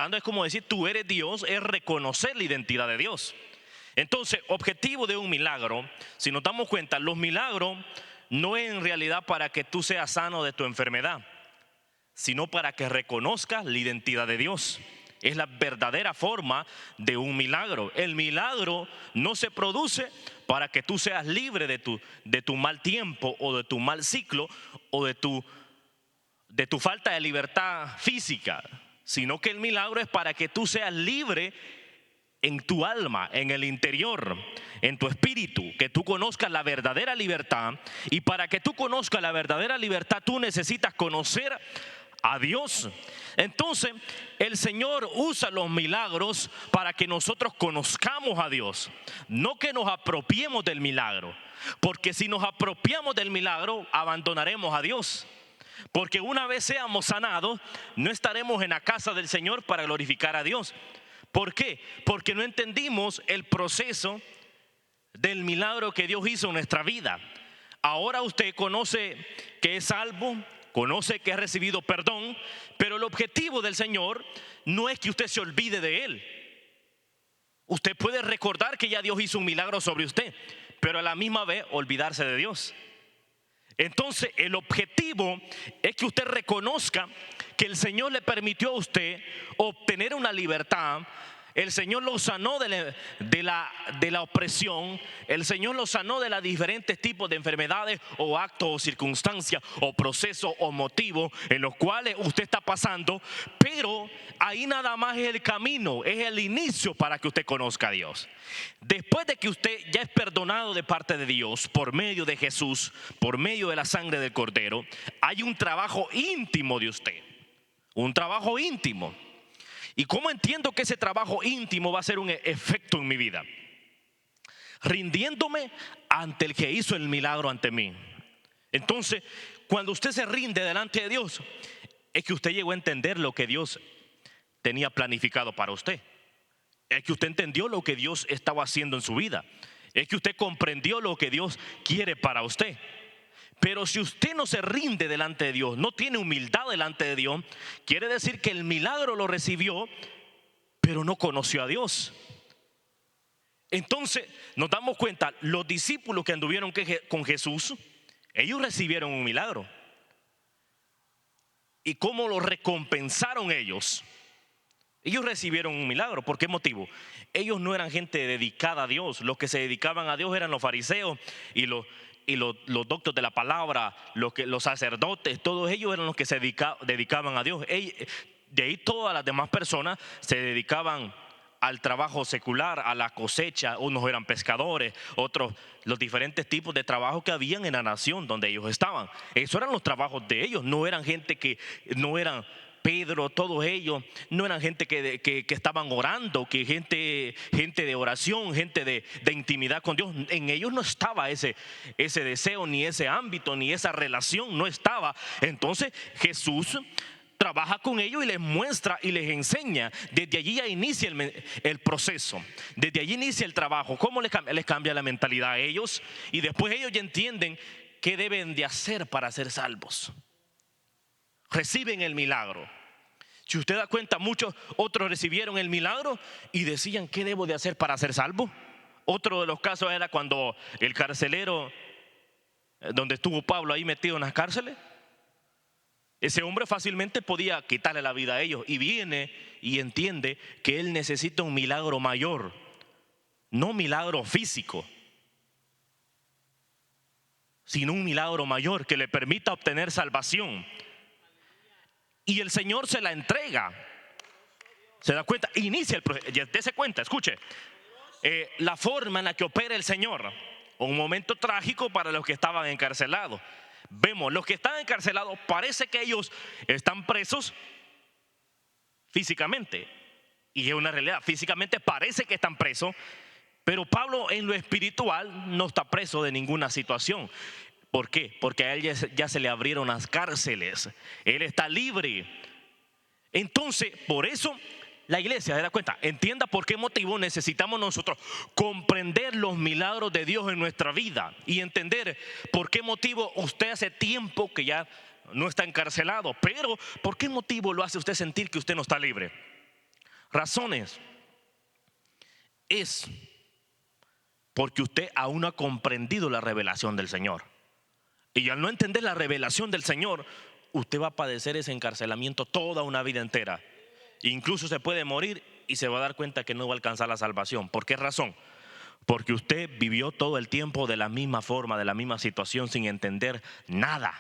hablando es como decir tú eres Dios, es reconocer la identidad de Dios. Entonces, objetivo de un milagro, si nos damos cuenta, los milagros no es en realidad para que tú seas sano de tu enfermedad, sino para que reconozcas la identidad de Dios. Es la verdadera forma de un milagro. El milagro no se produce para que tú seas libre de tu mal tiempo o de tu mal ciclo o de tu falta de libertad física, sino que el milagro es para que tú seas libre en tu alma, en el interior, en tu espíritu, que tú conozcas la verdadera libertad. Y para que tú conozcas la verdadera libertad, tú necesitas conocer a Dios. Entonces, el Señor usa los milagros para que nosotros conozcamos a Dios, no que nos apropiemos del milagro, porque si nos apropiamos del milagro, abandonaremos a Dios. Porque una vez seamos sanados, no estaremos en la casa del Señor para glorificar a Dios. ¿Por qué? Porque no entendimos el proceso del milagro que Dios hizo en nuestra vida. Ahora usted conoce que es salvo, conoce que ha recibido perdón, pero el objetivo del Señor no es que usted se olvide de Él. Usted puede recordar que ya Dios hizo un milagro sobre usted, pero a la misma vez olvidarse de Dios. Entonces el objetivo es que usted reconozca que el Señor le permitió a usted obtener una libertad. El Señor lo sanó de la opresión. El Señor lo sanó de los diferentes tipos de enfermedades o actos o circunstancias o procesos o motivos en los cuales usted está pasando. Pero ahí nada más es el camino, es el inicio para que usted conozca a Dios. Después de que usted ya es perdonado de parte de Dios por medio de Jesús, por medio de la sangre del Cordero, hay un trabajo íntimo de usted. Un trabajo íntimo. ¿Y cómo entiendo que ese trabajo íntimo va a ser un efecto en mi vida? Rindiéndome ante el que hizo el milagro ante mí. Entonces, cuando usted se rinde delante de Dios, es que usted llegó a entender lo que Dios tenía planificado para usted. Es que usted entendió lo que Dios estaba haciendo en su vida. Es que usted comprendió lo que Dios quiere para usted. Pero si usted no se rinde delante de Dios, no tiene humildad delante de Dios, quiere decir que el milagro lo recibió, pero no conoció a Dios. Entonces nos damos cuenta, los discípulos que anduvieron con Jesús, ellos recibieron un milagro. ¿Y cómo lo recompensaron ellos? Ellos recibieron un milagro. ¿Por qué motivo? Ellos no eran gente dedicada a Dios. Los que se dedicaban a Dios eran los fariseos y los doctores de la palabra, los sacerdotes. Todos ellos eran los que se dedicaban a Dios. De ahí todas las demás personas se dedicaban al trabajo secular, a la cosecha. Unos eran pescadores, otros los diferentes tipos de trabajo que habían en la nación donde ellos estaban. Esos eran los trabajos de ellos. No eran gente que no eran Pedro, todos ellos no eran gente que estaban orando, que gente de oración, gente de intimidad con Dios. En ellos no estaba ese deseo, ni ese ámbito, ni esa relación, no estaba. Entonces Jesús trabaja con ellos y les muestra y les enseña. Desde allí ya inicia el proceso, desde allí inicia el trabajo. ¿Cómo les cambia la mentalidad a ellos? Y después ellos ya entienden qué deben de hacer para ser salvos. Reciben el milagro. Si usted da cuenta, muchos otros recibieron el milagro y decían, ¿qué debo de hacer para ser salvo? Otro de los casos era cuando el carcelero, donde estuvo Pablo ahí metido en las cárceles, ese hombre fácilmente podía quitarle la vida a ellos, y viene y entiende que él necesita un milagro mayor, no milagro físico, sino un milagro mayor que le permita obtener salvación. Y el Señor se la entrega. ¿Se da cuenta? Inicia el proceso. Dese cuenta, escuche. La forma en la que opera el Señor. Un momento trágico para los que estaban encarcelados. Vemos, los que están encarcelados, parece que ellos están presos físicamente. Y es una realidad. Físicamente parece que están presos. Pero Pablo en lo espiritual no está preso de ninguna situación. ¿Por qué? Porque a él ya se le abrieron las cárceles. Él está libre. Entonces, por eso la iglesia, se da cuenta, entienda por qué motivo necesitamos nosotros comprender los milagros de Dios en nuestra vida y entender por qué motivo usted hace tiempo que ya no está encarcelado, pero por qué motivo lo hace usted sentir que usted no está libre. razones es porque usted aún no ha comprendido la revelación del Señor. Y al no entender la revelación del Señor, usted va a padecer ese encarcelamiento toda una vida entera. Incluso se puede morir y se va a dar cuenta que no va a alcanzar la salvación. ¿Por qué razón? Porque usted vivió todo el tiempo de la misma forma, de la misma situación, sin entender nada.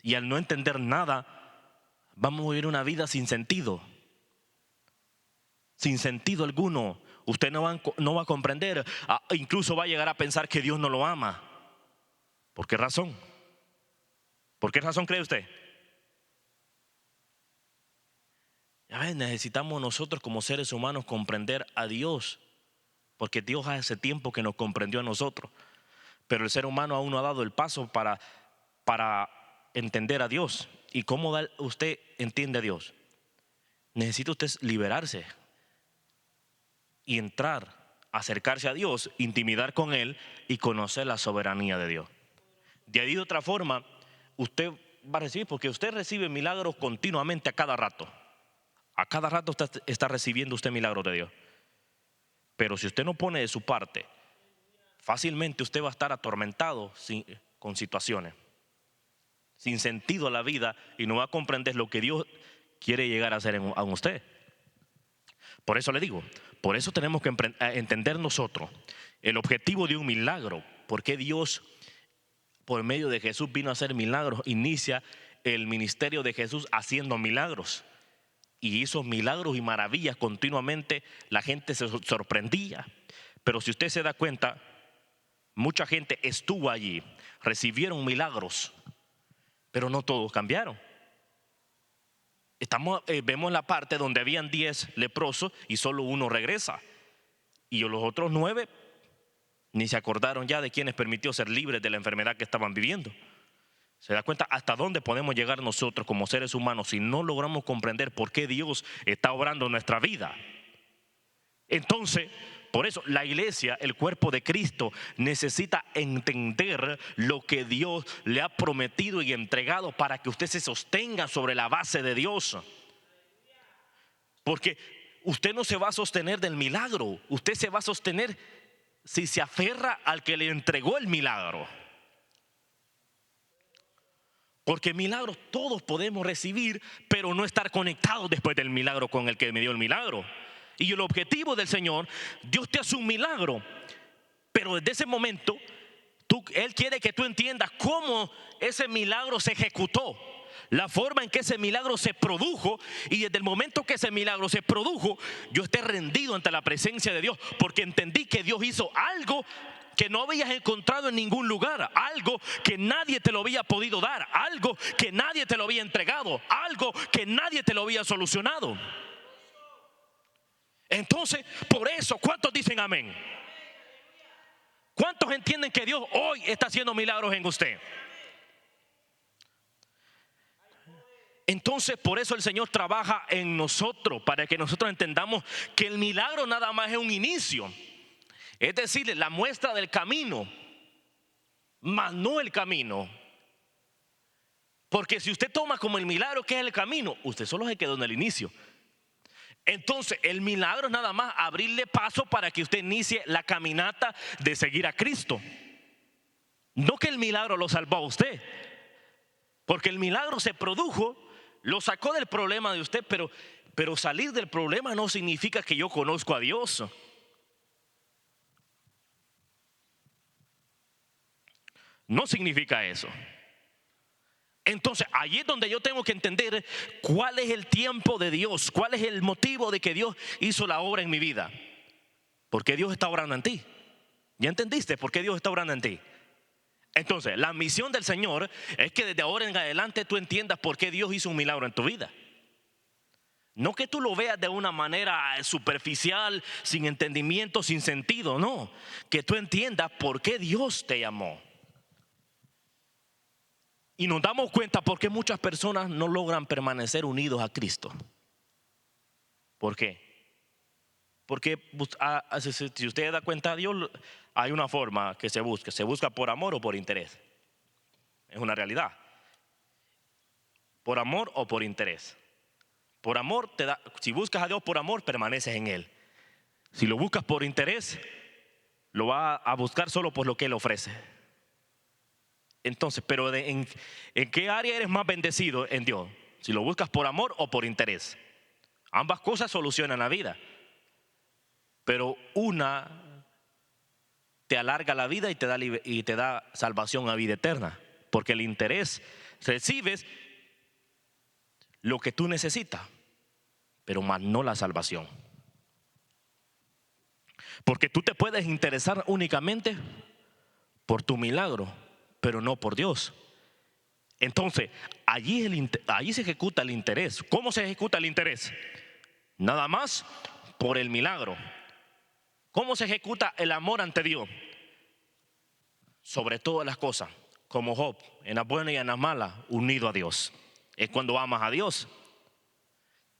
Y al no entender nada, vamos a vivir una vida sin sentido. Sin sentido alguno. Usted no va a comprender, incluso va a llegar a pensar que Dios no lo ama. ¿Por qué razón? ¿Por qué razón cree usted? Ya ven, necesitamos nosotros como seres humanos comprender a Dios, porque Dios hace tiempo que nos comprendió a nosotros, pero el ser humano aún no ha dado el paso para entender a Dios. ¿Y cómo usted entiende a Dios? Necesita usted liberarse y entrar, acercarse a Dios, intimidar con Él y conocer la soberanía de Dios. De ahí de otra forma, usted va a recibir, porque usted recibe milagros continuamente a cada rato. A cada rato usted está recibiendo usted milagros de Dios. Pero si usted no pone de su parte, fácilmente usted va a estar atormentado con situaciones, sin sentido a la vida, y no va a comprender lo que Dios quiere llegar a hacer en usted. Por eso le digo, por eso tenemos que entender nosotros el objetivo de un milagro. Porque Dios, por medio de Jesús, vino a hacer milagros. Inicia el ministerio de Jesús haciendo milagros. Y hizo milagros y maravillas continuamente. La gente se sorprendía. Pero si usted se da cuenta, mucha gente estuvo allí, recibieron milagros, pero no todos cambiaron. Vemos la parte donde habían 10 leprosos y solo uno regresa. Y los otros 9 ni se acordaron ya de quienes permitió ser libres de la enfermedad que estaban viviendo. ¿Se da cuenta hasta dónde podemos llegar nosotros como seres humanos si no logramos comprender por qué Dios está obrando en nuestra vida? Entonces, por eso la iglesia, el cuerpo de Cristo, necesita entender lo que Dios le ha prometido y entregado para que usted se sostenga sobre la base de Dios. Porque usted no se va a sostener del milagro, usted se va a sostener si se aferra al que le entregó el milagro. Porque milagros todos podemos recibir, pero no estar conectados después del milagro con el que me dio el milagro. Y el objetivo del Señor, Dios te hace un milagro, pero desde ese momento Él quiere que tú entiendas cómo ese milagro se ejecutó, la forma en que ese milagro se produjo. Y desde el momento que ese milagro se produjo, yo esté rendido ante la presencia de Dios, porque entendí que Dios hizo algo que no habías encontrado en ningún lugar, algo que nadie te lo había podido dar, algo que nadie te lo había entregado, algo que nadie te lo había solucionado. Entonces, por eso, ¿cuántos dicen amén? ¿Cuántos entienden que Dios hoy está haciendo milagros en usted? Entonces, por eso el Señor trabaja en nosotros, para que nosotros entendamos que el milagro nada más es un inicio. Es decir, la muestra del camino, mas no el camino. Porque si usted toma como el milagro que es el camino, usted solo se quedó en el inicio. Entonces el milagro es nada más abrirle paso para que usted inicie la caminata de seguir a Cristo. No que el milagro lo salvó a usted, porque el milagro se produjo, lo sacó del problema de usted, pero salir del problema no significa que yo conozco a Dios. No significa eso. Entonces, allí es donde yo tengo que entender cuál es el tiempo de Dios, cuál es el motivo de que Dios hizo la obra en mi vida. ¿Por qué Dios está obrando en ti? ¿Ya entendiste por qué Dios está obrando en ti? Entonces, la misión del Señor es que desde ahora en adelante tú entiendas por qué Dios hizo un milagro en tu vida. No que tú lo veas de una manera superficial, sin entendimiento, sin sentido, no. Que tú entiendas por qué Dios te llamó. Y nos damos cuenta por qué muchas personas no logran permanecer unidos a Cristo. ¿Por qué? Porque si usted da cuenta a Dios, hay una forma que se busca por amor o por interés. Es una realidad. Por amor o por interés. Por amor te da, si buscas a Dios por amor, permaneces en Él. Si lo buscas por interés, lo vas a buscar solo por lo que Él ofrece. Entonces, pero ¿en qué área eres más bendecido en Dios? Si lo buscas por amor o por interés. Ambas cosas solucionan la vida. Pero una te alarga la vida y te da salvación a vida eterna. Porque el interés, recibes lo que tú necesitas, pero más no la salvación. Porque tú te puedes interesar únicamente por tu milagro, pero no por Dios. Entonces, allí se ejecuta el interés. ¿Cómo se ejecuta el interés? Nada más por el milagro. ¿Cómo se ejecuta el amor ante Dios? Sobre todas las cosas, como Job, en las buenas y en las malas, unido a Dios. Es cuando amas a Dios.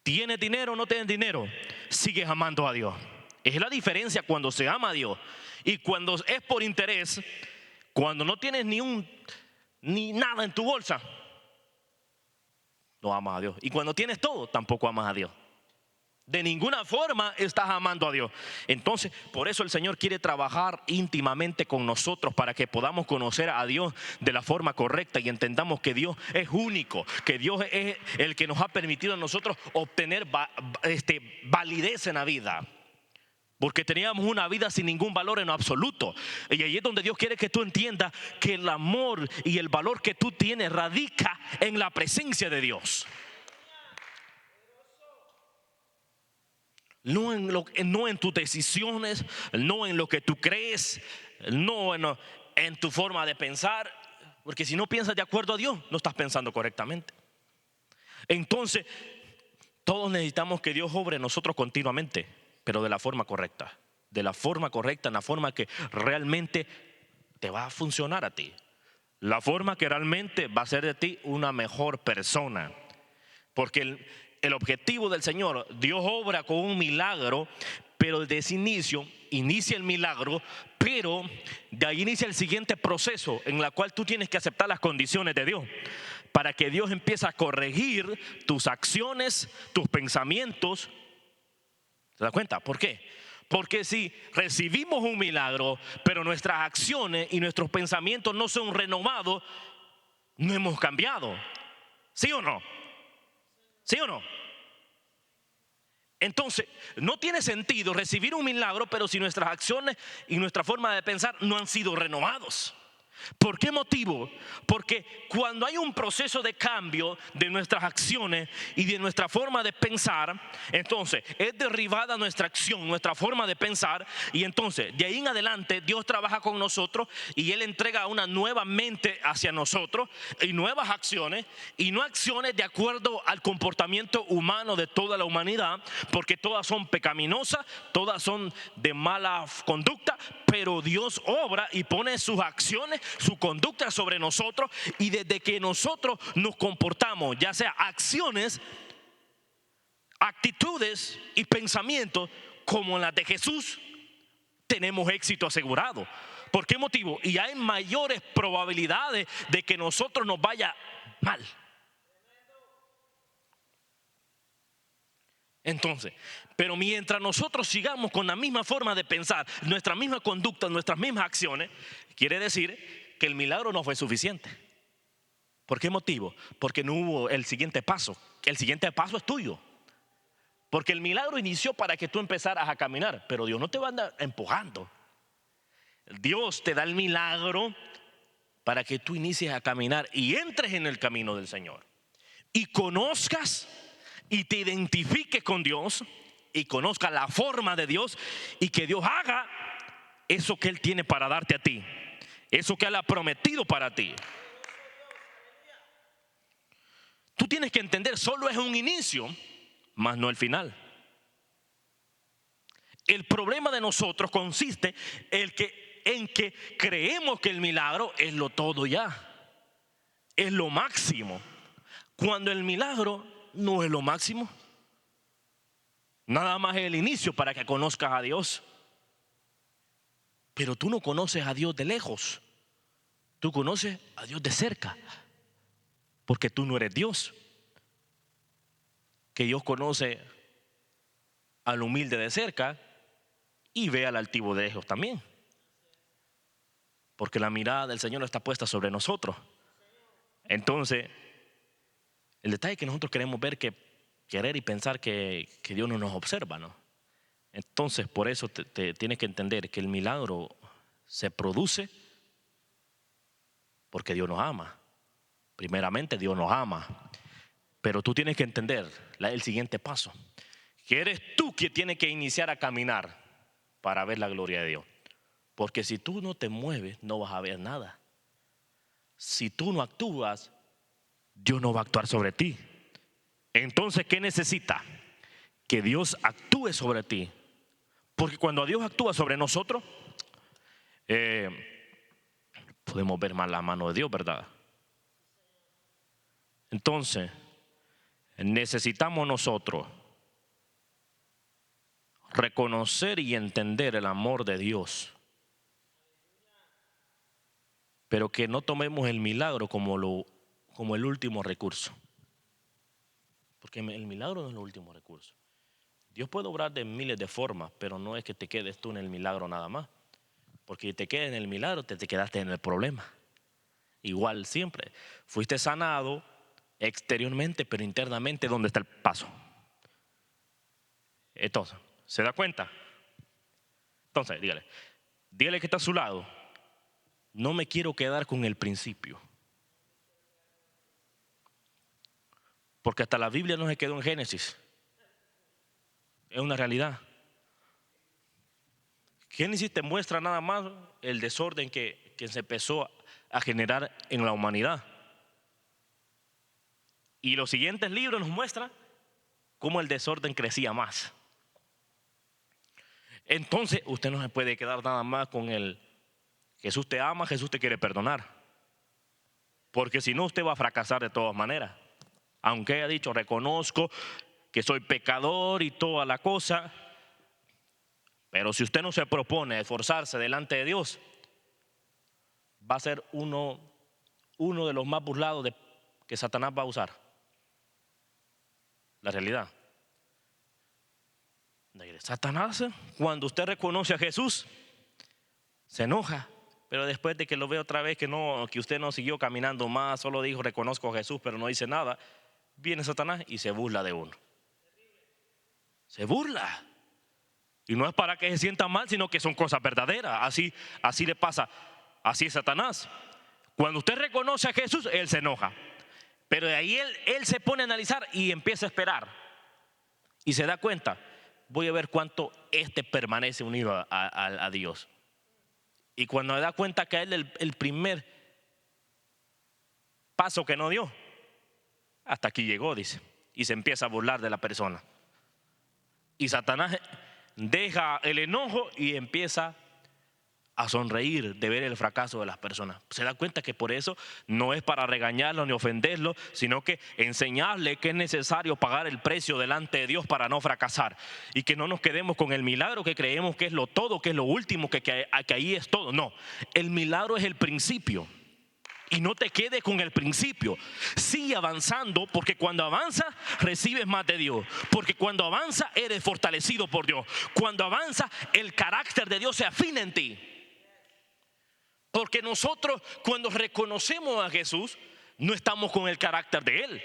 ¿Tienes dinero o no tienes dinero? Sigues amando a Dios. Es la diferencia cuando se ama a Dios y cuando es por interés. Cuando no tienes ni nada en tu bolsa, no amas a Dios. Y cuando tienes todo, tampoco amas a Dios. De ninguna forma estás amando a Dios. Entonces, por eso el Señor quiere trabajar íntimamente con nosotros para que podamos conocer a Dios de la forma correcta y entendamos que Dios es único, que Dios es el que nos ha permitido a nosotros obtener validez en la vida. Porque teníamos una vida sin ningún valor en lo absoluto. Y ahí es donde Dios quiere que tú entiendas que el amor y el valor que tú tienes radica en la presencia de Dios. No en tus decisiones, no en lo que tú crees, no en tu forma de pensar. Porque si no piensas de acuerdo a Dios, no estás pensando correctamente. Entonces, todos necesitamos que Dios obre en nosotros continuamente, pero de la forma correcta. De la forma correcta, en la forma que realmente te va a funcionar a ti. La forma que realmente va a hacer de ti una mejor persona. Porque el objetivo del Señor, Dios obra con un milagro, pero desde ese inicia el milagro, pero de ahí inicia el siguiente proceso en el cual tú tienes que aceptar las condiciones de Dios para que Dios empiece a corregir tus acciones, tus pensamientos. ¿Te das cuenta? ¿Por qué? Porque si recibimos un milagro, pero nuestras acciones y nuestros pensamientos no son renovados, no hemos cambiado. ¿Sí o no? ¿Sí o no? Entonces, no tiene sentido recibir un milagro, pero si nuestras acciones y nuestra forma de pensar no han sido renovados. ¿Por qué motivo? Porque cuando hay un proceso de cambio de nuestras acciones y de nuestra forma de pensar, entonces es derribada nuestra acción, nuestra forma de pensar, y entonces de ahí en adelante Dios trabaja con nosotros y Él entrega una nueva mente hacia nosotros y nuevas acciones, y no acciones de acuerdo al comportamiento humano de toda la humanidad, porque todas son pecaminosas, todas son de mala conducta, pero Dios obra y pone sus acciones, su conducta sobre nosotros, y desde que nosotros nos comportamos, ya sea acciones, actitudes y pensamientos como las de Jesús, tenemos éxito asegurado. ¿Por qué motivo? Y hay mayores probabilidades de que nosotros nos vaya mal. Entonces, pero mientras nosotros sigamos con la misma forma de pensar, nuestra misma conducta, nuestras mismas acciones, quiere decir que el milagro no fue suficiente. ¿Por qué motivo? Porque no hubo el siguiente paso. El siguiente paso es tuyo. Porque el milagro inició para que tú empezaras a caminar, pero Dios no te va a andar empujando. Dios te da el milagro para que tú inicies a caminar y entres en el camino del Señor. Y conozcas y te identifiques con Dios y conozcas la forma de Dios, y que Dios haga eso que Él tiene para darte a ti, eso que Él ha prometido para ti. Tú tienes que entender, solo es un inicio, más no el final. El problema de nosotros consiste en que creemos que el milagro es lo todo ya, es lo máximo, cuando el milagro no es lo máximo. Nada más es el inicio para que conozcas a Dios. Pero tú no conoces a Dios de lejos, tú conoces a Dios de cerca, porque tú no eres Dios. que Dios conoce al humilde de cerca y ve al altivo de lejos también. Porque la mirada del Señor está puesta sobre nosotros. Entonces, el detalle es que nosotros queremos ver querer y pensar que Dios no nos observa, ¿no? Entonces, por eso te tienes que entender que el milagro se produce porque Dios nos ama. Primeramente, Dios nos ama. Pero tú tienes que entender el siguiente paso, que eres tú quien tiene que iniciar a caminar para ver la gloria de Dios. Porque si tú no te mueves, no vas a ver nada. Si tú no actúas, Dios no va a actuar sobre ti. Entonces, ¿qué necesita? Que Dios actúe sobre ti. Porque cuando Dios actúa sobre nosotros, podemos ver más la mano de Dios, ¿verdad? Entonces, necesitamos nosotros reconocer y entender el amor de Dios, pero que no tomemos el milagro como el último recurso. Porque el milagro no es el último recurso. Dios puede obrar de miles de formas, pero no es que te quedes tú en el milagro nada más. Porque si te quedas en el milagro, te quedaste en el problema. Igual siempre. Fuiste sanado exteriormente, pero internamente, ¿dónde está el paso? Entonces, ¿se da cuenta? Entonces, dígale que está a su lado. No me quiero quedar con el principio. Porque hasta la Biblia no se quedó en Génesis. Es una realidad. Génesis te muestra nada más el desorden que se empezó a generar en la humanidad. Y los siguientes libros nos muestran cómo el desorden crecía más. Entonces usted no se puede quedar nada más con el Jesús te ama, Jesús te quiere perdonar. Porque si no, usted va a fracasar de todas maneras. Aunque haya dicho, reconozco que soy pecador y toda la cosa. Pero si usted no se propone esforzarse delante de Dios, va a ser uno de los más burlados que Satanás va a usar. La realidad. Satanás, cuando usted reconoce a Jesús, se enoja. Pero después de que lo ve otra vez que usted no siguió caminando más, solo dijo reconozco a Jesús, pero no dice nada, viene Satanás y se burla de uno. Se burla. Y no es para que se sienta mal, sino que son cosas verdaderas. Así le pasa. Así es Satanás. Cuando usted reconoce a Jesús, él se enoja. Pero de ahí él se pone a analizar y empieza a esperar. Y se da cuenta, voy a ver cuánto permanece unido a Dios. Y cuando se da cuenta que él el primer paso que no dio, hasta aquí llegó, dice. Y se empieza a burlar de la persona. Y Satanás deja el enojo y empieza a sonreír de ver el fracaso de las personas. Se da cuenta que por eso no es para regañarlo ni ofenderlo, sino que enseñarle que es necesario pagar el precio delante de Dios para no fracasar. Y que no nos quedemos con el milagro que creemos que es lo todo, que es lo último, que ahí es todo. No, el milagro es el principio. Y no te quedes con el principio. Sigue avanzando, porque cuando avanzas recibes más de Dios. Porque cuando avanzas eres fortalecido por Dios. Cuando avanzas el carácter de Dios se afina en ti. Porque nosotros cuando reconocemos a Jesús no estamos con el carácter de Él.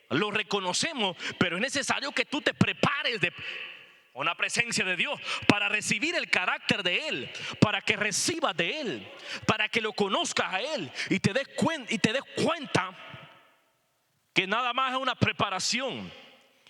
Lo reconocemos, pero es necesario que tú te prepares con la presencia de Dios para recibir el carácter de Él, para que recibas de Él, para que lo conozcas a Él y te des cuenta que nada más es una preparación.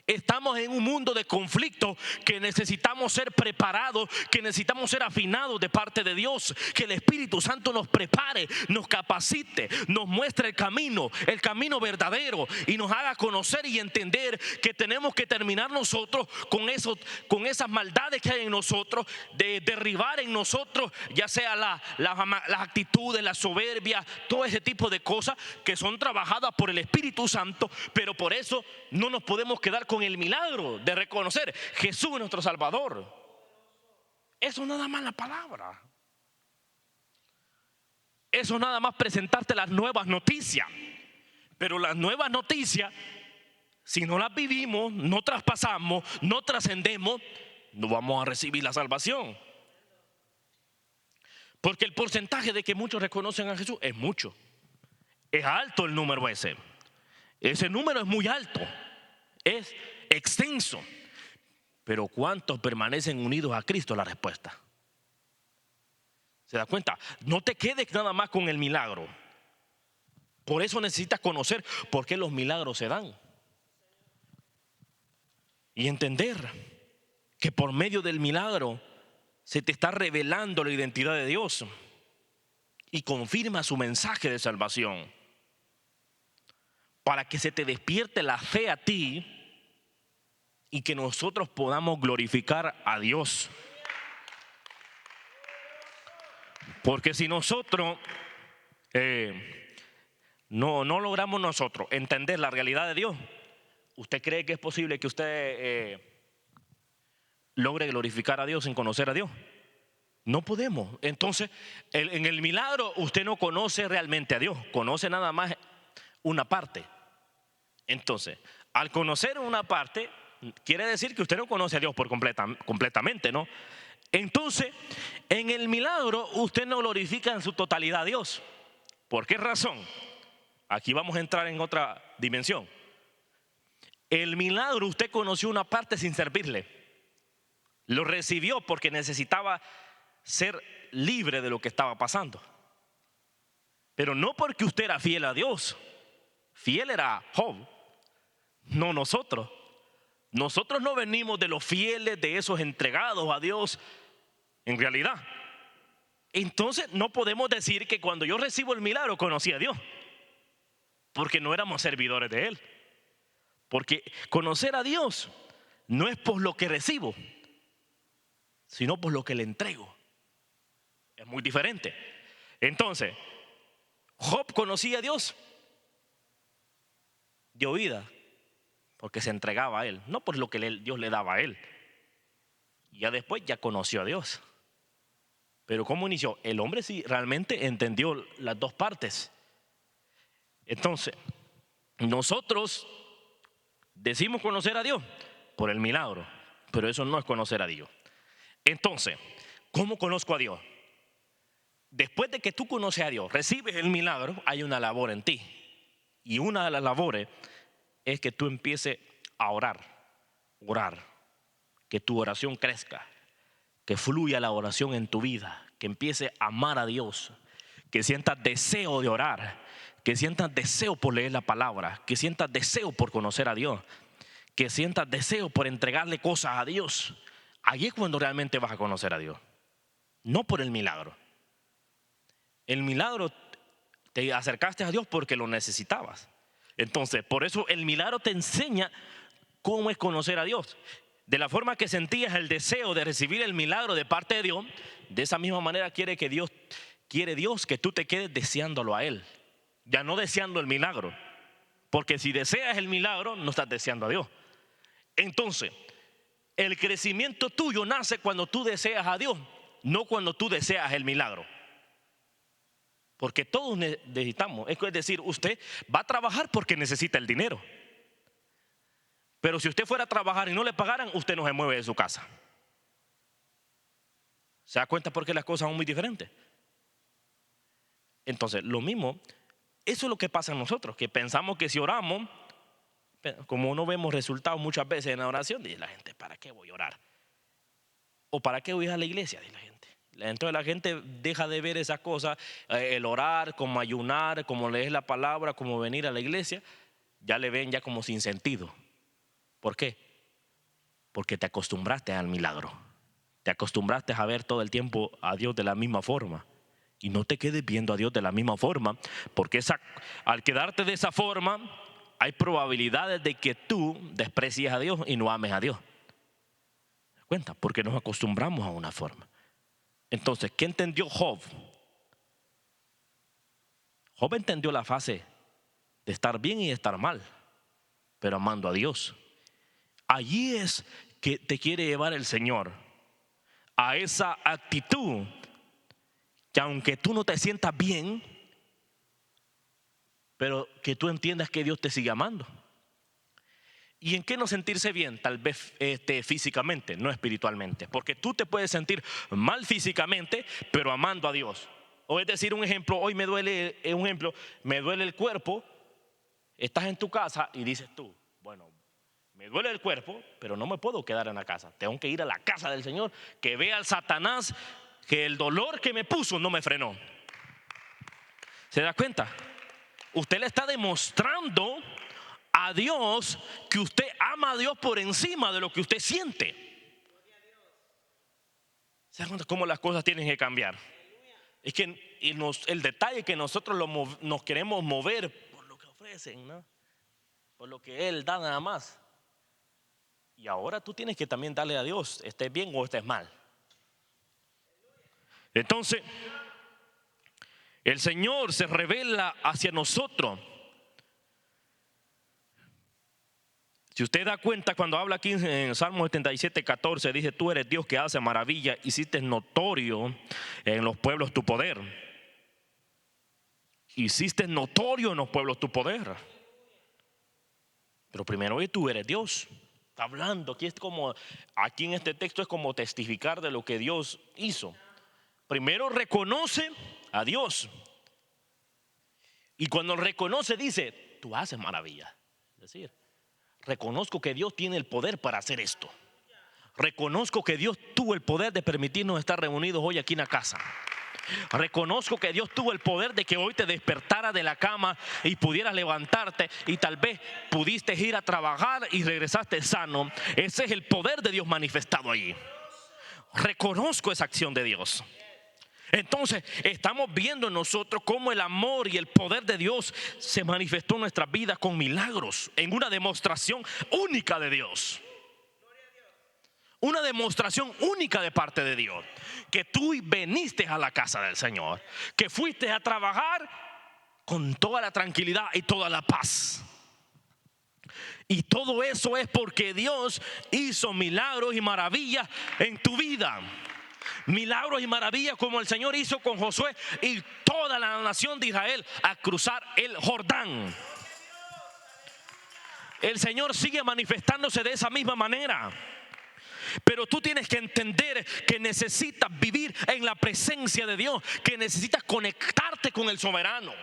Estamos en un mundo de conflicto que necesitamos ser preparados, que necesitamos ser afinados de parte de Dios. Que el Espíritu Santo nos prepare, nos capacite, nos muestre el camino verdadero y nos haga conocer y entender que tenemos que terminar nosotros con esas maldades que hay en nosotros, de derribar en nosotros, ya sea las actitudes, la soberbia, todo ese tipo de cosas que son trabajadas por el Espíritu Santo. Pero por eso no nos podemos quedar con el milagro de reconocer Jesús es nuestro Salvador. Eso nada más la palabra. Eso nada más presentarte las nuevas noticias. Pero las nuevas noticias Si no las vivimos, no traspasamos, no trascendemos, no vamos a recibir la salvación. Porque el porcentaje de que muchos reconocen a Jesús es mucho. Es alto el número ese. Ese número es muy alto. Es extenso. Pero ¿cuántos permanecen unidos a Cristo? La respuesta. ¿Se da cuenta? No te quedes nada más con el milagro. Por eso necesitas conocer por qué los milagros se dan. Y entender que por medio del milagro se te está revelando la identidad de Dios y confirma su mensaje de salvación. Para que se te despierte la fe a ti y que nosotros podamos glorificar a Dios. Porque si nosotros no logramos nosotros entender la realidad de Dios, ¿usted cree que es posible que usted logre glorificar a Dios sin conocer a Dios? No podemos. Entonces, en el milagro usted no conoce realmente a Dios, conoce nada más una parte. Entonces, al conocer una parte, quiere decir que usted no conoce a Dios por completamente, ¿no? Entonces, en el milagro usted no glorifica en su totalidad a Dios. ¿Por qué razón? Aquí vamos a entrar en otra dimensión. El milagro usted conoció una parte sin servirle. Lo recibió porque necesitaba ser libre de lo que estaba pasando. Pero no porque usted era fiel a Dios. Fiel era Job, no nosotros. Nosotros no venimos de los fieles, de esos entregados a Dios en realidad. Entonces no podemos decir que cuando yo recibo el milagro conocí a Dios, porque no éramos servidores de Él. Porque conocer a Dios no es por lo que recibo, sino por lo que le entrego. Es muy diferente. Entonces, Job conocía a Dios de oída, porque se entregaba a Él, no por lo que Dios le daba a él. Ya después ya conoció a Dios. Pero ¿cómo inició? El hombre sí realmente entendió las dos partes. Entonces, nosotros decimos conocer a Dios por el milagro, pero eso no es conocer a Dios. Entonces, ¿cómo conozco a Dios? Después de que tú conoces a Dios, recibes el milagro, hay una labor en ti. Y una de las labores es que tú empieces a orar, que tu oración crezca, que fluya la oración en tu vida, que empieces a amar a Dios, que sientas deseo de orar, que sientas deseo por leer la palabra, que sientas deseo por conocer a Dios, que sientas deseo por entregarle cosas a Dios. Allí es cuando realmente vas a conocer a Dios, no por el milagro. El milagro te acercaste a Dios porque lo necesitabas. Entonces, por eso el milagro te enseña cómo es conocer a Dios. De la forma que sentías el deseo de recibir el milagro de parte de Dios, de esa misma manera quiere Dios que tú te quedes deseándolo a Él, ya no deseando el milagro. Porque si deseas el milagro, no estás deseando a Dios. Entonces, el crecimiento tuyo nace cuando tú deseas a Dios, no cuando tú deseas el milagro. Porque todos necesitamos, es decir, usted va a trabajar porque necesita el dinero. Pero si usted fuera a trabajar y no le pagaran, usted no se mueve de su casa. ¿Se da cuenta por qué las cosas son muy diferentes? Entonces, lo mismo, eso es lo que pasa en nosotros, que pensamos que si oramos, como no vemos resultados muchas veces en la oración, dice la gente, ¿para qué voy a orar? ¿O para qué voy a la iglesia? Dice la gente. Entonces la gente deja de ver esas cosas, el orar, como ayunar, como leer la palabra, como venir a la iglesia, ya le ven ya como sin sentido. ¿Por qué? Porque te acostumbraste al milagro, te acostumbraste a ver todo el tiempo a Dios de la misma forma. Y no te quedes viendo a Dios de la misma forma, porque al quedarte de esa forma, hay probabilidades de que tú desprecies a Dios y no ames a Dios. ¿Te das cuenta? Porque nos acostumbramos a una forma. Entonces, ¿qué entendió Job? Job entendió la fase de estar bien y de estar mal, pero amando a Dios. Allí es que te quiere llevar el Señor, a esa actitud que aunque tú no te sientas bien, pero que tú entiendas que Dios te sigue amando. ¿Y en qué no sentirse bien? Tal vez físicamente, no espiritualmente. Porque tú te puedes sentir mal físicamente, pero amando a Dios. O es decir, un ejemplo, hoy me duele el cuerpo. Estás en tu casa y dices tú, bueno, me duele el cuerpo, pero no me puedo quedar en la casa. Tengo que ir a la casa del Señor, que vea al Satanás que el dolor que me puso no me frenó. ¿Se da cuenta? Usted le está demostrando a Dios que usted ama a Dios por encima de lo que usted siente. ¿Se da cuenta cómo las cosas tienen que cambiar? Es que el detalle es que nosotros nos queremos mover por lo que ofrecen, ¿no? Por lo que Él da nada más. Y ahora tú tienes que también darle a Dios, estés bien o estés mal. Entonces, el Señor se revela hacia nosotros. Si usted da cuenta cuando habla aquí en Salmo 77:14, dice: tú eres Dios que hace maravilla, hiciste notorio en los pueblos tu poder. Hiciste notorio en los pueblos tu poder. Pero primero hoy tú eres Dios. Está hablando, aquí en este texto es como testificar de lo que Dios hizo. Primero reconoce a Dios. Y cuando reconoce dice: tú haces maravilla. Es decir, reconozco que Dios tiene el poder para hacer esto. Reconozco que Dios tuvo el poder de permitirnos estar reunidos hoy aquí en la casa. Reconozco que Dios tuvo el poder de que hoy te despertara de la cama y pudieras levantarte y tal vez pudiste ir a trabajar y regresaste sano. Ese es el poder de Dios manifestado allí. Reconozco esa acción de Dios. Entonces estamos viendo en nosotros cómo el amor y el poder de Dios se manifestó en nuestras vidas con milagros, en una demostración única de Dios. Una demostración única de parte de Dios. Que tú viniste a la casa del Señor, que fuiste a trabajar con toda la tranquilidad y toda la paz. Y todo eso es porque Dios hizo milagros y maravillas en tu vida. Milagros y maravillas como el Señor hizo con Josué y toda la nación de Israel a cruzar el Jordán. El Señor sigue manifestándose de esa misma manera. Pero tú tienes que entender que necesitas vivir en la presencia de Dios, que necesitas conectarte con el soberano,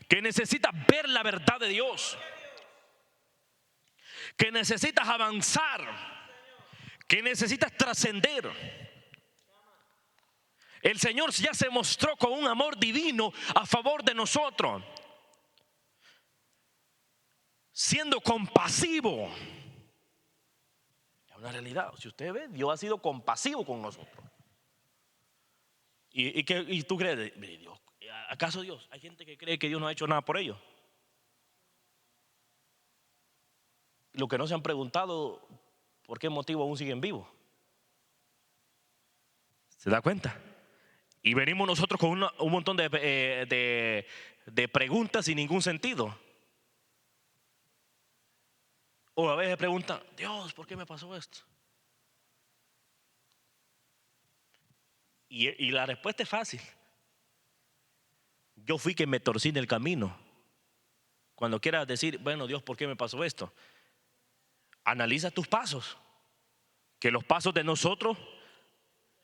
que necesitas ver la verdad de Dios, que necesitas avanzar, que necesitas trascender. El Señor ya se mostró con un amor divino a favor de nosotros, siendo compasivo. Es una realidad. Si usted ve, Dios ha sido compasivo con nosotros. ¿Y tú crees, Dios, acaso Dios? Hay gente que cree que Dios no ha hecho nada por ellos. Lo que no se han preguntado, ¿por qué motivo aún siguen vivos? ¿Se da cuenta? Y venimos nosotros con un montón de preguntas sin ningún sentido. O a veces preguntan: Dios, ¿por qué me pasó esto? Y la respuesta es fácil. Yo fui quien me torcí en el camino. Cuando quieras decir: bueno, Dios, ¿por qué me pasó esto? Analiza tus pasos. Que los pasos de nosotros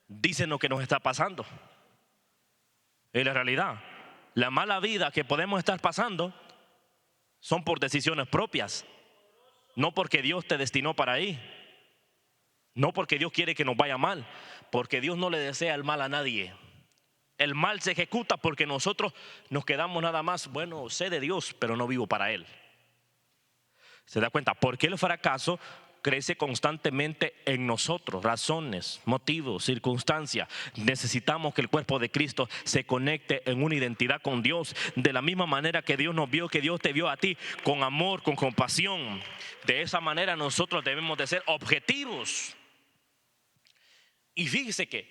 dicen lo que nos está pasando. En la realidad, la mala vida que podemos estar pasando son por decisiones propias. No porque Dios te destinó para ahí. No porque Dios quiere que nos vaya mal. Porque Dios no le desea el mal a nadie. El mal se ejecuta porque nosotros nos quedamos nada más: bueno, sé de Dios, pero no vivo para Él. ¿Se da cuenta? Porque el fracaso crece constantemente en nosotros. Razones, motivos, circunstancias. Necesitamos que el cuerpo de Cristo se conecte en una identidad con Dios, de la misma manera que Dios nos vio, que Dios te vio a ti, con amor, con compasión. De esa manera nosotros debemos de ser objetivos. Y fíjese que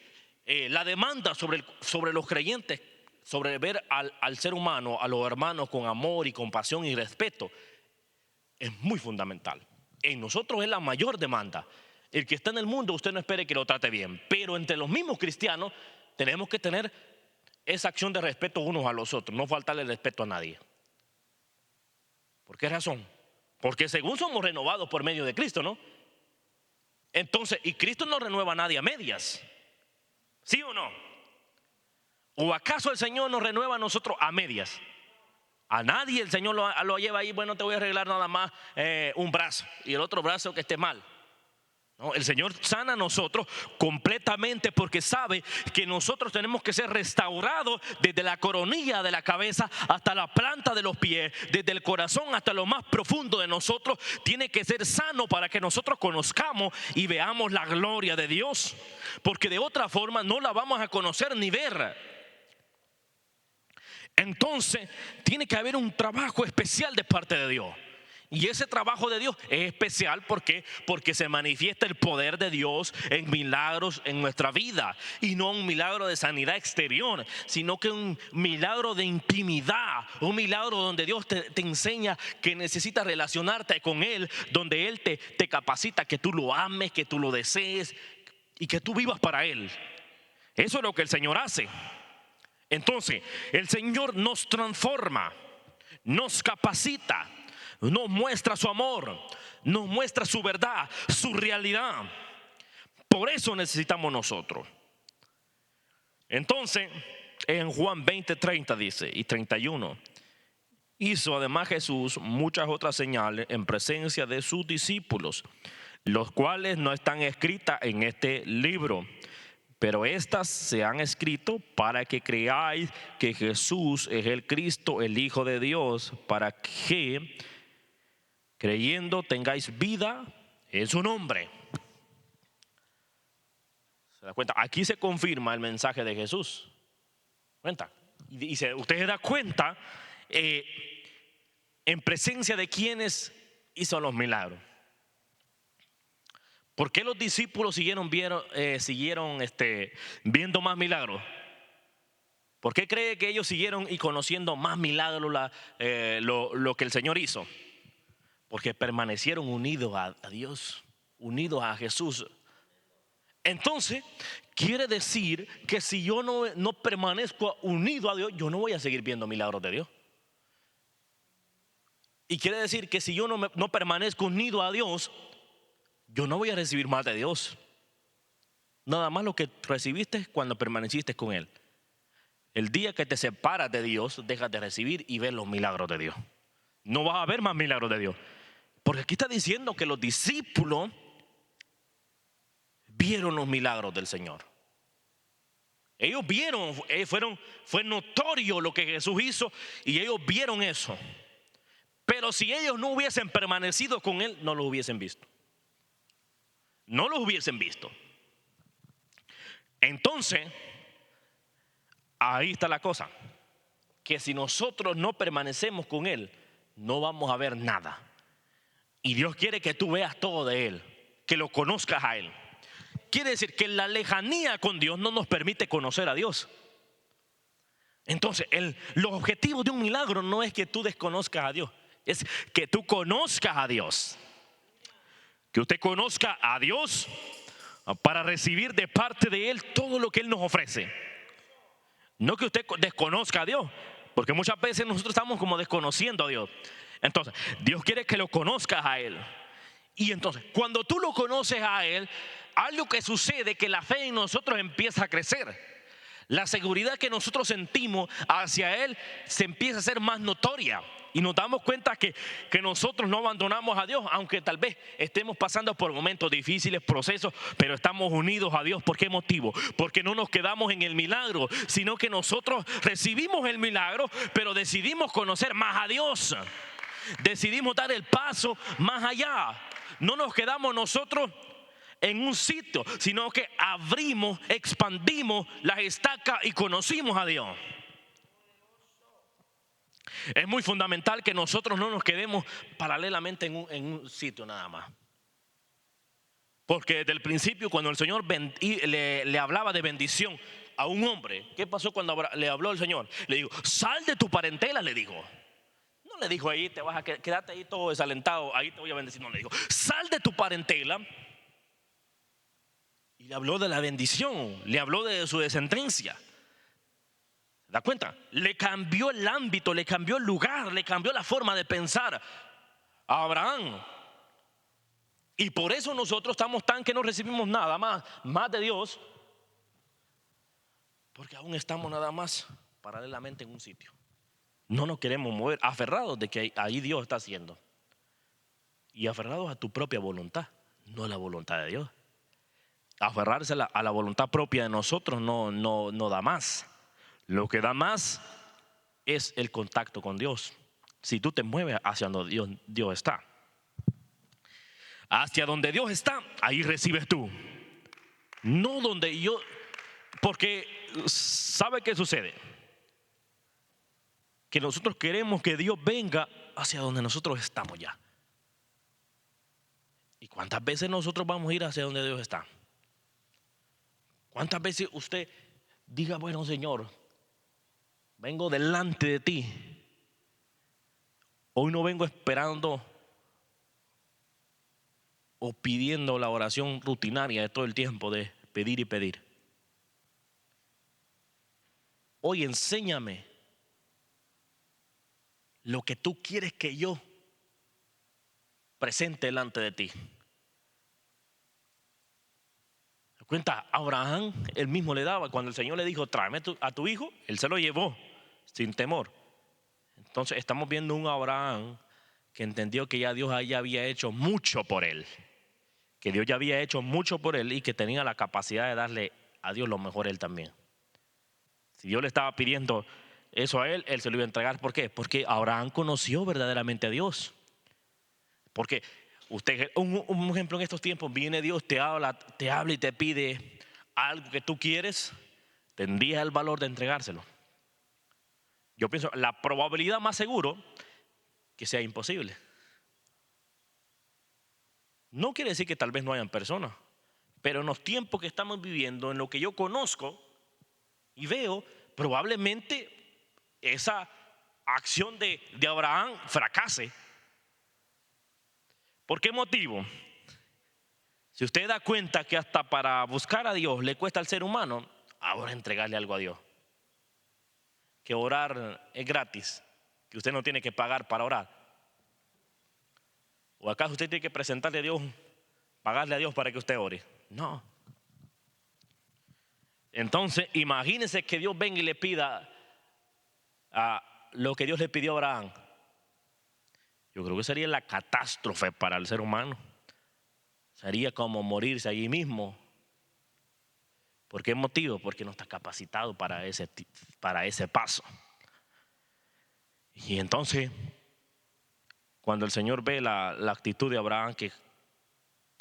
la demanda sobre los creyentes, sobre ver al ser humano, a los hermanos, con amor y compasión y respeto, es muy fundamental. En nosotros es la mayor demanda. El que está en el mundo, usted no espere que lo trate bien. Pero entre los mismos cristianos tenemos que tener esa acción de respeto unos a los otros. No faltarle el respeto a nadie. ¿Por qué razón? Porque según somos renovados por medio de Cristo, ¿no? Entonces, y Cristo no renueva a nadie a medias. ¿Sí o no? ¿O acaso el Señor nos renueva a nosotros a medias? A nadie el Señor lo lleva ahí, bueno, te voy a arreglar nada más un brazo y el otro brazo que esté mal. No, el Señor sana a nosotros completamente porque sabe que nosotros tenemos que ser restaurados desde la coronilla de la cabeza hasta la planta de los pies, desde el corazón hasta lo más profundo de nosotros. Tiene que ser sano para que nosotros conozcamos y veamos la gloria de Dios, porque de otra forma no la vamos a conocer ni ver. Entonces tiene que haber un trabajo especial de parte de Dios. Y ese trabajo de Dios es especial porque se manifiesta el poder de Dios en milagros en nuestra vida. Y no un milagro de sanidad exterior, sino que un milagro de intimidad. Un milagro donde Dios te enseña que necesitas relacionarte con Él, donde Él te capacita que tú lo ames, que tú lo desees y que tú vivas para Él. Eso es lo que el Señor hace. Entonces, el Señor nos transforma, nos capacita, nos muestra su amor, nos muestra su verdad, su realidad. Por eso necesitamos nosotros. Entonces, en Juan 20:30 dice y 31, hizo además Jesús muchas otras señales en presencia de sus discípulos, los cuales no están escritas en este libro. Pero estas se han escrito para que creáis que Jesús es el Cristo, el Hijo de Dios, para que creyendo tengáis vida en su nombre. ¿Se da cuenta? Aquí se confirma el mensaje de Jesús. ¿Cuenta? Y usted se da cuenta en presencia de quienes hizo los milagros. ¿Por qué los discípulos siguieron viendo más milagros? ¿Por qué cree que ellos siguieron y conociendo más milagros lo que el Señor hizo? Porque permanecieron unidos a Dios, unidos a Jesús. Entonces, quiere decir que si yo no permanezco unido a Dios, yo no voy a seguir viendo milagros de Dios. Y quiere decir que si yo no permanezco unido a Dios, yo no voy a recibir más de Dios. Nada más lo que recibiste cuando permaneciste con Él. El día que te separas de Dios, dejas de recibir y ver los milagros de Dios. No vas a ver más milagros de Dios. Porque aquí está diciendo que los discípulos vieron los milagros del Señor. Ellos vieron, fue notorio lo que Jesús hizo y ellos vieron eso. Pero si ellos no hubiesen permanecido con Él, no lo hubiesen visto. No los hubiesen visto. Entonces, ahí está la cosa, que si nosotros no permanecemos con Él, no vamos a ver nada. Y Dios quiere que tú veas todo de Él, que lo conozcas a Él. Quiere decir que la lejanía con Dios no nos permite conocer a Dios. Entonces, los objetivos de un milagro no es que tú desconozcas a Dios, es que tú conozcas a Dios. Que usted conozca a Dios para recibir de parte de Él todo lo que Él nos ofrece. No que usted desconozca a Dios, porque muchas veces nosotros estamos como desconociendo a Dios. Entonces, Dios quiere que lo conozcas a Él. Y entonces, cuando tú lo conoces a Él, algo que sucede, que la fe en nosotros empieza a crecer. La seguridad que nosotros sentimos hacia Él se empieza a ser más notoria. Y nos damos cuenta que nosotros no abandonamos a Dios, aunque tal vez estemos pasando por momentos difíciles, procesos, pero estamos unidos a Dios. ¿Por qué motivo? Porque no nos quedamos en el milagro, sino que nosotros recibimos el milagro, pero decidimos conocer más a Dios. Decidimos dar el paso más allá. No nos quedamos nosotros en un sitio, sino que abrimos, expandimos las estacas y conocimos a Dios. Es muy fundamental que nosotros no nos quedemos paralelamente en un sitio nada más. Porque desde el principio, cuando el Señor le hablaba de bendición a un hombre, ¿qué pasó cuando le habló el Señor? Le dijo, sal de tu parentela, le dijo. No le dijo ahí, te vas a quedarte ahí todo desalentado, ahí te voy a bendecir. No, le dijo, sal de tu parentela. Y le habló de la bendición, le habló de su descendencia. ¿Da cuenta? Le cambió el ámbito, le cambió el lugar, le cambió la forma de pensar. a Abraham. Y por eso nosotros estamos tan que no recibimos nada más de Dios, porque aún estamos nada más paralelamente en un sitio. No nos queremos mover, aferrados de que ahí Dios está haciendo. Y aferrados a tu propia voluntad, no a la voluntad de Dios. Aferrarse a la voluntad propia de nosotros no da más. Lo que da más es el contacto con Dios. Si tú te mueves hacia donde Dios está. Hacia donde Dios está, ahí recibes tú. No donde yo, porque ¿sabe qué sucede? Que nosotros queremos que Dios venga hacia donde nosotros estamos ya. ¿Y cuántas veces nosotros vamos a ir hacia donde Dios está? ¿Cuántas veces usted diga, bueno, Señor, vengo delante de ti? Hoy no vengo esperando o pidiendo la oración rutinaria de todo el tiempo de pedir y pedir. Hoy enséñame lo que tú quieres que yo presente delante de ti. ¿Te cuenta? Abraham, él mismo le daba. Cuando el Señor le dijo, tráeme a tu hijo, él se lo llevó sin temor. Entonces estamos viendo un Abraham que entendió que ya Dios ya había hecho mucho por él. Que Dios ya había hecho mucho por él y que tenía la capacidad de darle a Dios lo mejor él también. Si Dios le estaba pidiendo eso a él, él se lo iba a entregar. ¿Por qué? Porque Abraham conoció verdaderamente a Dios. Porque usted, un ejemplo, en estos tiempos viene Dios, te habla y te pide algo que tú quieres, tendrías el valor de entregárselo. Yo pienso, la probabilidad más seguro que sea imposible. No quiere decir que tal vez no hayan personas, pero en los tiempos que estamos viviendo, en lo que yo conozco y veo, probablemente esa acción de Abraham fracase. ¿Por qué motivo? Si usted da cuenta que hasta para buscar a Dios le cuesta al ser humano, ahora entregarle algo a Dios. Que orar es gratis, que usted no tiene que pagar para orar. ¿O acaso usted tiene que presentarle a Dios, pagarle a Dios para que usted ore? No. Entonces, imagínese que Dios venga y le pida a lo que Dios le pidió a Abraham. Yo creo que sería la catástrofe para el ser humano. Sería como morirse allí mismo. ¿Por qué motivo? Porque no está capacitado para ese paso. Y entonces, cuando el Señor ve la actitud de Abraham, que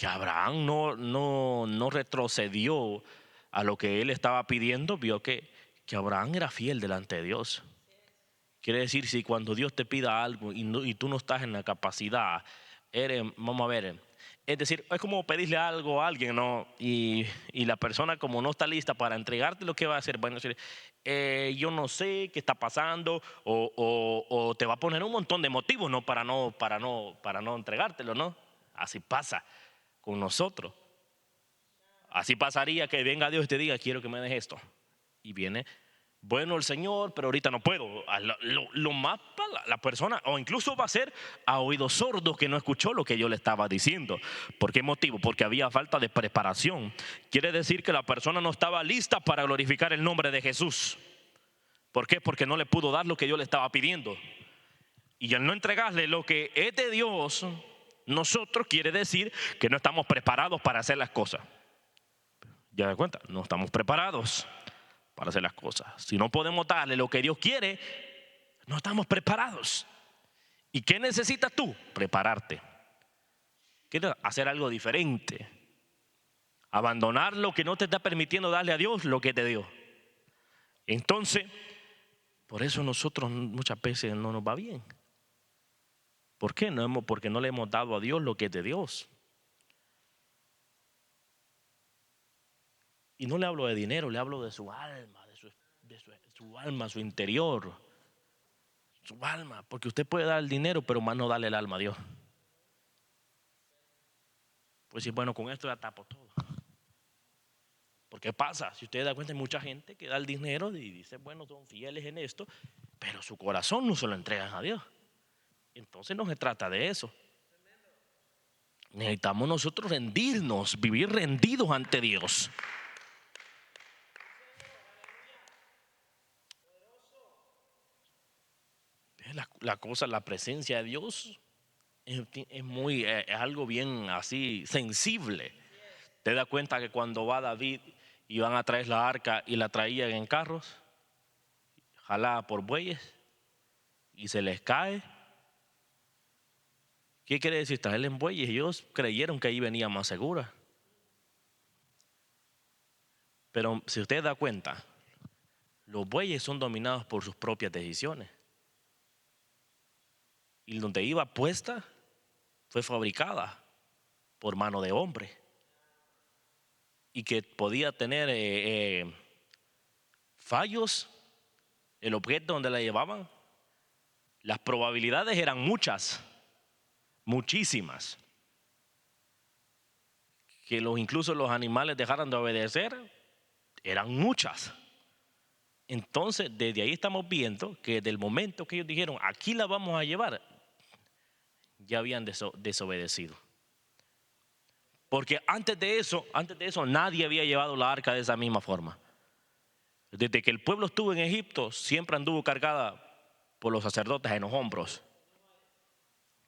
Abraham no retrocedió a lo que él estaba pidiendo, vio que Abraham era fiel delante de Dios. Quiere decir, si cuando Dios te pida algo y tú no estás en la capacidad, vamos a ver, es decir, es como pedirle algo a alguien, ¿no? Y la persona, como no está lista para entregarte, lo que va a hacer, bueno, decir, yo no sé qué está pasando, o te va a poner un montón de motivos, ¿no? Para no entregártelo, ¿no? Así pasa con nosotros. Así pasaría que venga Dios y te diga, quiero que me des esto. Y viene, bueno, el Señor, pero ahorita no puedo. Lo más para la persona, o incluso va a ser a oídos sordos, que no escuchó lo que yo le estaba diciendo. ¿Por qué motivo? Porque había falta de preparación. Quiere decir que la persona no estaba lista para glorificar el nombre de Jesús. ¿Por qué? Porque no le pudo dar lo que yo le estaba pidiendo. Y al no entregarle lo que es de Dios, nosotros, quiere decir que no estamos preparados para hacer las cosas. ¿Ya me cuenta? No estamos preparados para hacer las cosas. Si no podemos darle lo que Dios quiere, no estamos preparados. ¿Y qué necesitas tú? Prepararte. ¿Quieres hacer algo diferente? Abandonar lo que no te está permitiendo darle a Dios lo que te dio. Entonces, por eso nosotros muchas veces no nos va bien. ¿Por qué? Porque no le hemos dado a Dios lo que es de Dios. Y no le hablo de dinero, le hablo de su alma, de su alma, su interior, su alma. Porque usted puede dar el dinero, pero más no darle el alma a Dios. Pues sí, bueno, con esto ya tapo todo. Porque pasa, si usted da cuenta, hay mucha gente que da el dinero y dice, bueno, son fieles en esto, pero su corazón no se lo entregan a Dios. Entonces no se trata de eso. Necesitamos nosotros rendirnos, vivir rendidos ante Dios. La cosa, la presencia de Dios es algo bien así sensible. ¿Te das cuenta que cuando va David y van a traer la arca y la traían en carros, jalada por bueyes, y se les cae? ¿Qué quiere decir traerla en bueyes? Ellos creyeron que ahí venía más segura. Pero si usted da cuenta, los bueyes son dominados por sus propias decisiones. Y donde iba puesta fue fabricada por mano de hombre. Y que podía tener fallos el objeto donde la llevaban. Las probabilidades eran muchas, muchísimas. Que incluso los animales dejaran de obedecer, eran muchas. Entonces, desde ahí estamos viendo que desde el momento que ellos dijeron, aquí la vamos a llevar, ya habían desobedecido. Porque antes de eso nadie había llevado la arca de esa misma forma. Desde que el pueblo estuvo en Egipto, siempre anduvo cargada por los sacerdotes en los hombros.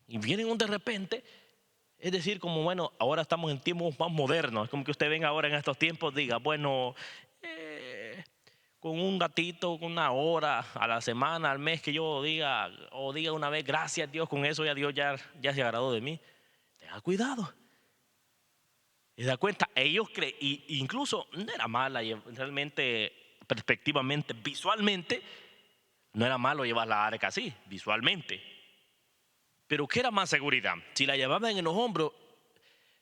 Y vienen de repente, es decir, como bueno, ahora estamos en tiempos más modernos. Es como que usted venga ahora en estos tiempos, diga, bueno, con un gatito, con una hora a la semana, al mes que yo diga, o diga una vez, gracias a Dios, con eso ya Dios ya se agradó de mí. Tenga cuidado. ¿Se da cuenta? Ellos creen, incluso no era mala realmente, perspectivamente, visualmente, no era malo llevar la arca así, visualmente. Pero ¿qué era más seguridad? Si la llevaban en los hombros,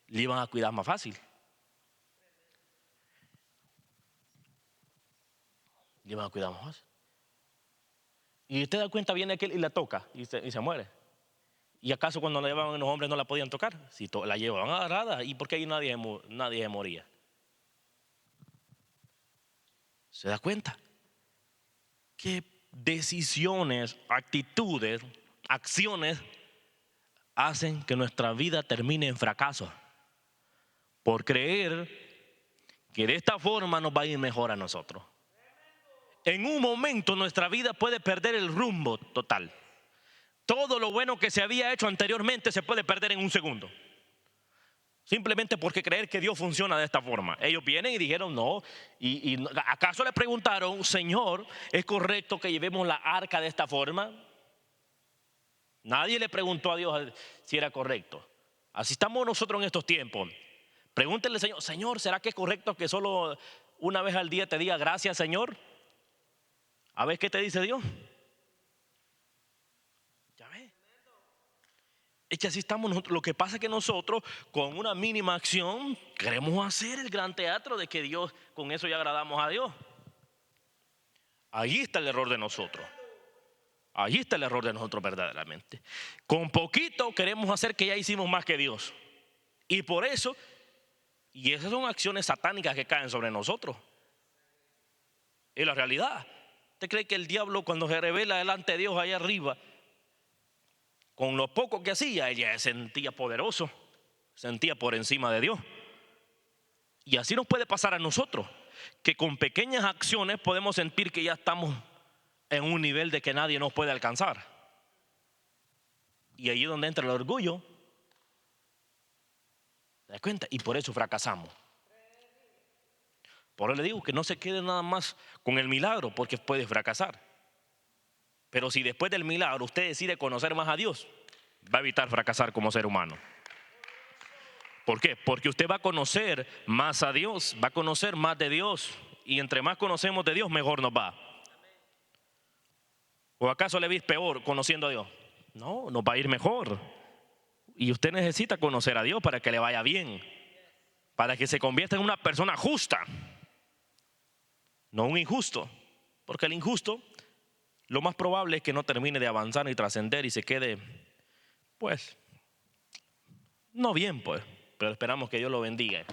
le iban a cuidar más fácil. Le iban a cuidar más fácil. Y usted da cuenta, viene aquel y la toca y se muere. ¿Y acaso cuando la llevaban en los hombres no la podían tocar? Si la llevaban agarrada, ¿y por qué ahí nadie se moría? ¿Se da cuenta? ¿Qué decisiones, actitudes, acciones hacen que nuestra vida termine en fracaso? Por creer que de esta forma nos va a ir mejor a nosotros. En un momento nuestra vida puede perder el rumbo total. Todo lo bueno que se había hecho anteriormente se puede perder en un segundo. Simplemente porque creer que Dios funciona de esta forma. Ellos vienen y dijeron no. ¿Y acaso le preguntaron, Señor, ¿es correcto que llevemos la arca de esta forma? Nadie le preguntó a Dios si era correcto. Así estamos nosotros en estos tiempos. Pregúntenle al Señor, Señor, ¿será que es correcto que solo una vez al día te diga gracias, Señor? A ver qué te dice Dios. Ya ves. Es que así estamos nosotros. Lo que pasa es que nosotros con una mínima acción queremos hacer el gran teatro de que Dios, con eso ya agradamos a Dios. Ahí está el error de nosotros. Ahí está el error de nosotros verdaderamente. Con poquito queremos hacer que ya hicimos más que Dios. Y por eso, y esas son acciones satánicas que caen sobre nosotros. Es la realidad. ¿Usted cree que el diablo cuando se revela delante de Dios allá arriba, con lo poco que hacía, ella se sentía poderoso, sentía por encima de Dios? Y así nos puede pasar a nosotros, que con pequeñas acciones podemos sentir que ya estamos en un nivel de que nadie nos puede alcanzar. Y ahí es donde entra el orgullo. ¿Se da cuenta? Y por eso fracasamos. Por eso le digo que no se quede nada más con el milagro, porque puede fracasar. Pero si después del milagro usted decide conocer más a Dios, va a evitar fracasar como ser humano. ¿Por qué? Porque usted va a conocer más a Dios, va a conocer más de Dios. Y entre más conocemos de Dios, mejor nos va. ¿O acaso le ves peor conociendo a Dios? No, nos va a ir mejor. Y usted necesita conocer a Dios para que le vaya bien, para que se convierta en una persona justa, no un injusto. Porque el injusto, lo más probable es que no termine de avanzar y trascender y se quede, pues, no bien, pues, pero esperamos que Dios lo bendiga.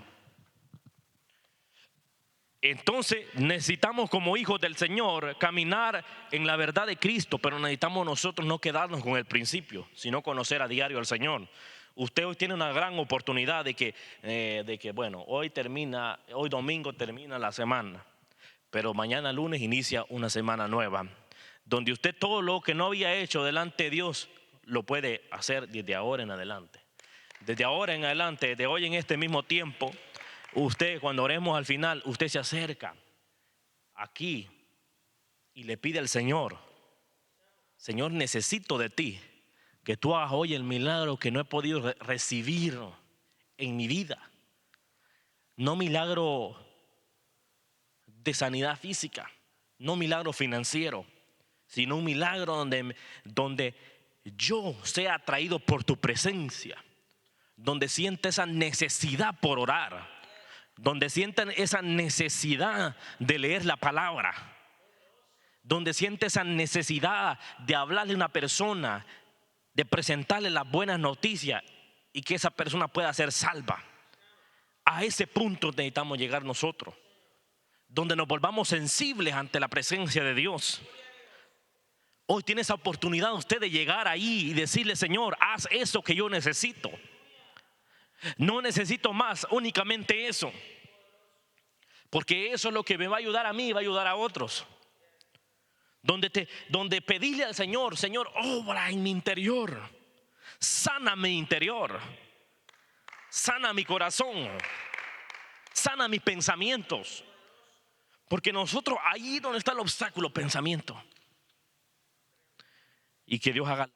Entonces necesitamos como hijos del Señor caminar en la verdad de Cristo, pero necesitamos nosotros no quedarnos con el principio, sino conocer a diario al Señor. Usted hoy tiene una gran oportunidad de que bueno, hoy domingo termina la semana, pero mañana lunes inicia una semana nueva, donde usted todo lo que no había hecho delante de Dios lo puede hacer desde ahora en adelante. Desde ahora en adelante, desde hoy en este mismo tiempo, usted, cuando oremos al final, usted se acerca aquí y le pide al Señor: Señor, necesito de ti, que tú hagas hoy el milagro que no he podido recibir en mi vida. No milagro de sanidad física, no milagro financiero, sino un milagro donde yo sea atraído por tu presencia, donde sienta esa necesidad por orar, donde sientan esa necesidad de leer la palabra, donde siente esa necesidad de hablarle a una persona, de presentarle las buenas noticias y que esa persona pueda ser salva. A ese punto necesitamos llegar nosotros, donde nos volvamos sensibles ante la presencia de Dios. Hoy tiene esa oportunidad usted de llegar ahí y decirle: Señor, haz eso que yo necesito. No necesito más, únicamente eso, porque eso es lo que me va a ayudar a mí y va a ayudar a otros. Donde pedirle al Señor: Señor, obra en mi interior, sana mi interior, sana mi corazón, sana mis pensamientos. Porque nosotros, ahí donde está el obstáculo, pensamiento. Y que Dios haga